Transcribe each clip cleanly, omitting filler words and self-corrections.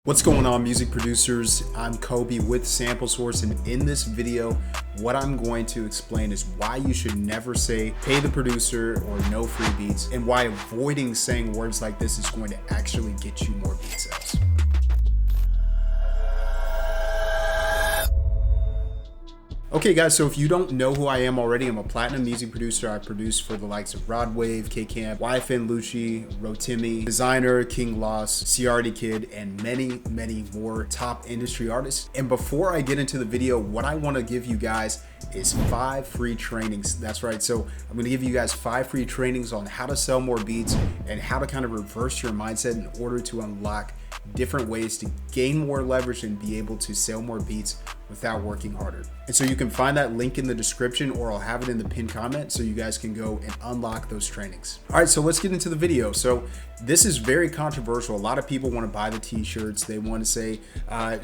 What's going on, music producers? I'm Kobe with Sample Source, and in this video, what I'm going to explain is why you should never say pay the producer or no free beats, and why avoiding saying words like this is going to actually get you more beat sales. Okay guys, so if you don't know who I am already, I'm a platinum music producer. I produce for the likes of Rodwave, K-Camp, YFN Lucci, Rotimi, Designer, King Loss, CRD Kid, and many more top industry artists. And before I get into the video, what I want to give you guys is 5 free trainings. That's right. So I'm going to give you guys 5 free trainings on how to sell more beats and how to kind of reverse your mindset in order to unlock different ways to gain more leverage and be able to sell more beats without working harder. And so you can find that link in the description, or I'll have it in the pinned comment so you guys can go and unlock those trainings. All right, so let's get into the video. So this is very controversial. A lot of people want to buy the t-shirts. They want to say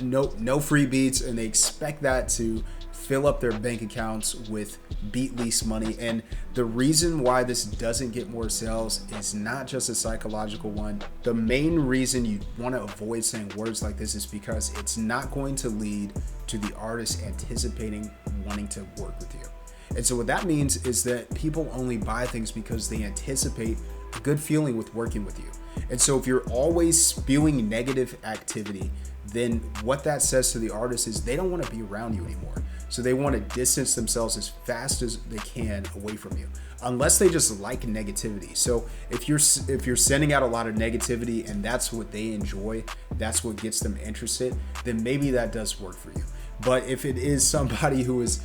no free beats, and they expect that to fill up their bank accounts with beat lease money. And the reason why this doesn't get more sales is not just a psychological one. The main reason you want to avoid saying words like this is because it's not going to lead to the artist anticipating wanting to work with you. And so what that means is that people only buy things because they anticipate a good feeling with working with you. And so if you're always spewing negative activity, then what that says to the artist is they don't want to be around you anymore. So they want to distance themselves as fast as they can away from you, unless they just like negativity. So if you're sending out a lot of negativity and that's what they enjoy, that's what gets them interested, then maybe that does work for you. But if it is somebody who is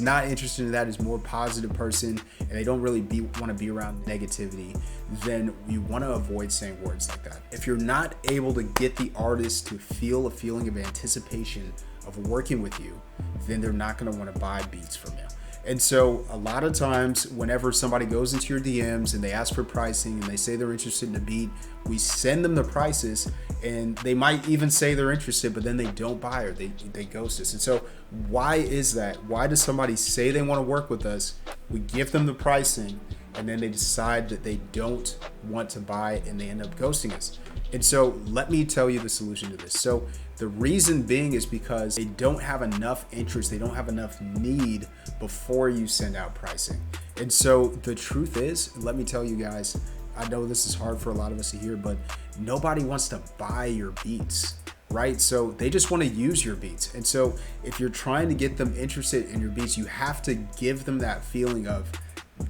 not interested in that, is more positive person, and they don't really want to be around negativity, then you want to avoid saying words like that. If you're not able to get the artist to feel a feeling of anticipation of working with you, then they're not going to want to buy beats from you. And so a lot of times whenever somebody goes into your DMs and they ask for pricing and they say they're interested in a beat, we send them the prices, and they might even say they're interested, but then they don't buy, or they ghost us. And so why is that? Why does somebody say they want to work with us? We give them the pricing, and then they decide that they don't want to buy, and they end up ghosting us. And so let me tell you the solution to this. So the reason being is because they don't have enough interest, they don't have enough need before you send out pricing. And so the truth is, let me tell you guys, I know this is hard for a lot of us to hear, but nobody wants to buy your beats, right? So they just want to use your beats. And so if you're trying to get them interested in your beats, you have to give them that feeling of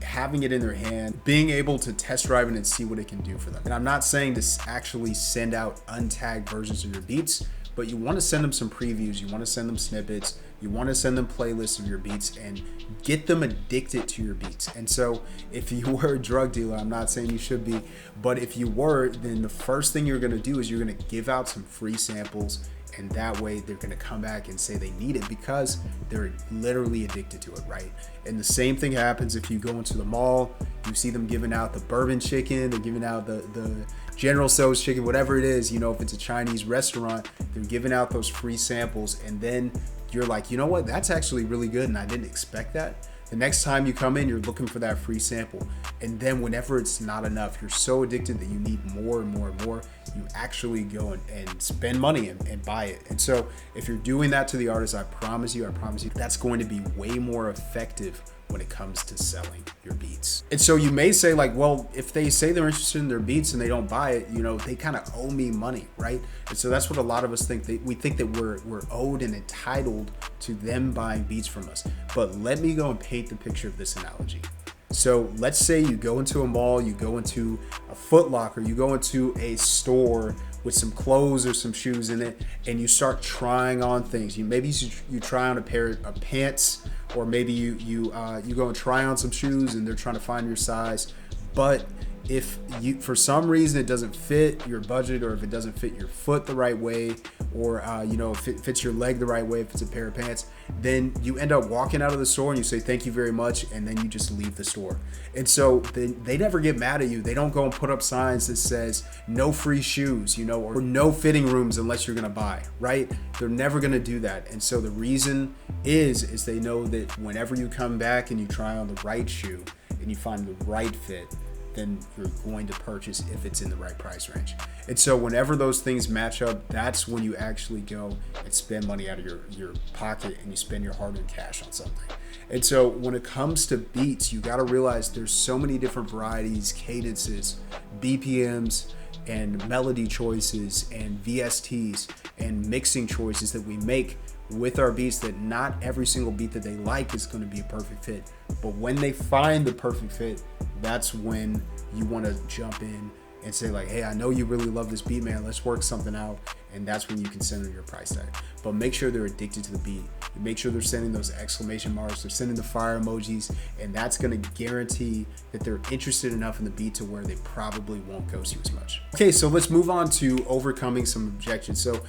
having it in their hand, being able to test drive it and see what it can do for them. And I'm not saying to actually send out untagged versions of your beats, but you want to send them some previews, you want to send them snippets, you want to send them playlists of your beats and get them addicted to your beats. And so if you were a drug dealer, I'm not saying you should be, but if you were, then the first thing you're going to do is you're going to give out some free samples, and that way they're going to come back and say they need it because they're literally addicted to it, right? And the same thing happens if you go into the mall, you see them giving out the bourbon chicken, they're giving out the General Tso's chicken, whatever it is, if it's a Chinese restaurant, they're giving out those free samples, and then you're like, you know what, that's actually really good and I didn't expect that. The next time you come in, you're looking for that free sample. And then whenever it's not enough, you're so addicted that you need more and more and more, you actually go and spend money and buy it. And so if you're doing that to the artist, I promise you, that's going to be way more effective when it comes to selling your beats. And so you may say like, well, if they say they're interested in their beats and they don't buy it, they kind of owe me money, right? And so that's what a lot of us think. We think that we're owed and entitled to them buying beats from us. But let me go and paint the picture of this analogy. So let's say you go into a mall, you go into a Foot Locker, you go into a store with some clothes or some shoes in it, and you start trying on things. Maybe you try on a pair of pants, or maybe you go and try on some shoes and they're trying to find your size. But if for some reason it doesn't fit your budget, or if it doesn't fit your foot the right way, or if it fits your leg the right way, if it's a pair of pants, then you end up walking out of the store and you say thank you very much, and then you just leave the store. And so they never get mad at you. They don't go and put up signs that says no free shoes, or no fitting rooms unless you're gonna buy, right? They're never gonna do that. And so the reason is they know that whenever you come back and you try on the right shoe and you find the right fit, then you're going to purchase if it's in the right price range. And so whenever those things match up, that's when you actually go and spend money out of your pocket and you spend your hard-earned cash on something. And so when it comes to beats, you got to realize there's so many different varieties, cadences, BPMs, and melody choices and VSTs and mixing choices that we make with our beats, that not every single beat that they like is going to be a perfect fit. But when they find the perfect fit, that's when you want to jump in and say like, hey, I know you really love this beat, man, let's work something out. And that's when you can send them your price tag. But make sure they're addicted to the beat. Make sure they're sending those exclamation marks, they're sending the fire emojis, and that's gonna guarantee that they're interested enough in the beat to where they probably won't ghost you as much. Okay, so let's move on to overcoming some objections. So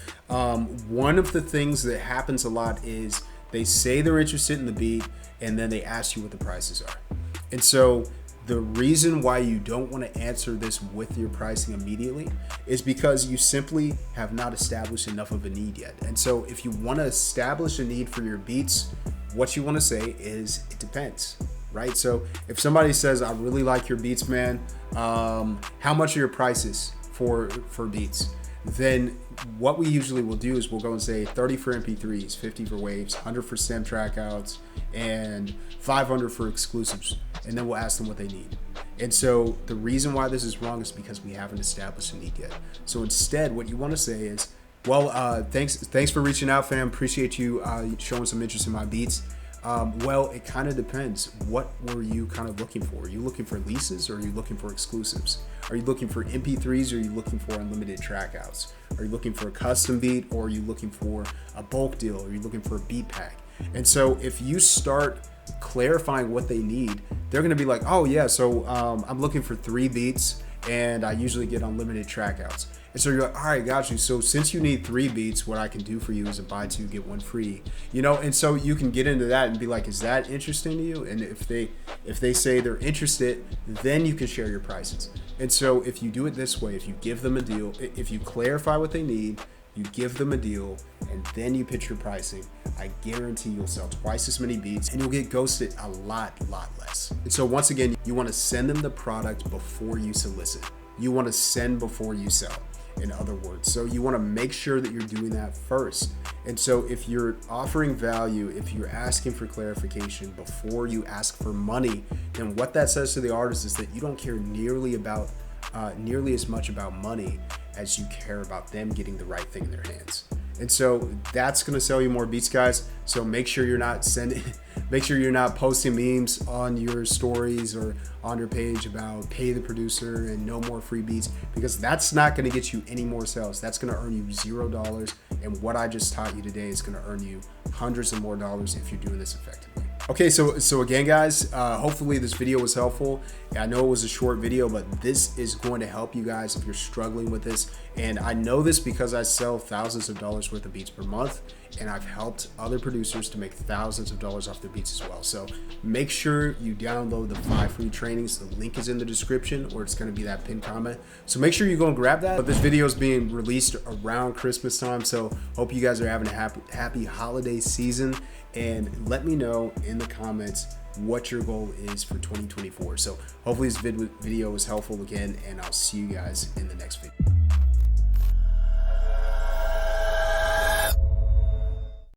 one of the things that happens a lot is they say they're interested in the beat and then they ask you what the prices are. And so the reason why you don't want to answer this with your pricing immediately is because you simply have not established enough of a need yet. And so if you want to establish a need for your beats, what you want to say is it depends, right? So if somebody says, I really like your beats, man, how much are your prices for beats? Then what we usually will do is we'll go and say 30 for MP3s, 50 for waves, 100 for stem trackouts, and 500 for exclusives. And then we'll ask them what they need. And so the reason why this is wrong is because we haven't established a need yet. So instead, what you want to say is, well, thanks for reaching out, fam. Appreciate you showing some interest in my beats. Well, it kind of depends. What were you kind of looking for? Are you looking for leases or are you looking for exclusives? Are you looking for MP3s or are you looking for unlimited trackouts? Are you looking for a custom beat or are you looking for a bulk deal? Or are you looking for a beat pack? And so if you start clarifying what they need, they're going to be like, oh yeah, so I'm looking for 3 beats and I usually get unlimited trackouts. And so you're like, all right, got you. So since you need 3 beats, what I can do for you is a buy 2, get 1 free, you know? And so you can get into that and be like, is that interesting to you? And if they say they're interested, then you can share your prices. And so if you do it this way, if you give them a deal, if you clarify what they need, you give them a deal, and then you pitch your pricing, I guarantee you'll sell twice as many beats and you'll get ghosted a lot less. And so once again, you want to send them the product before you solicit. You want to send before you sell, in other words. So you want to make sure that you're doing that first. And so if you're offering value, if you're asking for clarification before you ask for money, then what that says to the artist is that you don't care nearly as much about money as you care about them getting the right thing in their hands. And so that's going to sell you more beats, guys. So make sure you're not posting memes on your stories or on your page about pay the producer and no more free beats, because that's not going to get you any more sales. That's going to earn you $0. And what I just taught you today is going to earn you hundreds of more dollars if you're doing this effectively. Okay, so again, guys, hopefully this video was helpful. I know it was a short video, but this is going to help you guys if you're struggling with this. And I know this because I sell thousands of dollars worth of beats per month, and I've helped other producers to make thousands of dollars off their beats as well. So make sure you download the 5 free trainings. The link is in the description, or it's going to be that pinned comment. So make sure you go and grab that. But this video is being released around Christmas time, so hope you guys are having a happy holiday season. And let me know in the comments what your goal is for 2024. So hopefully this video was helpful again, and I'll see you guys in the next video.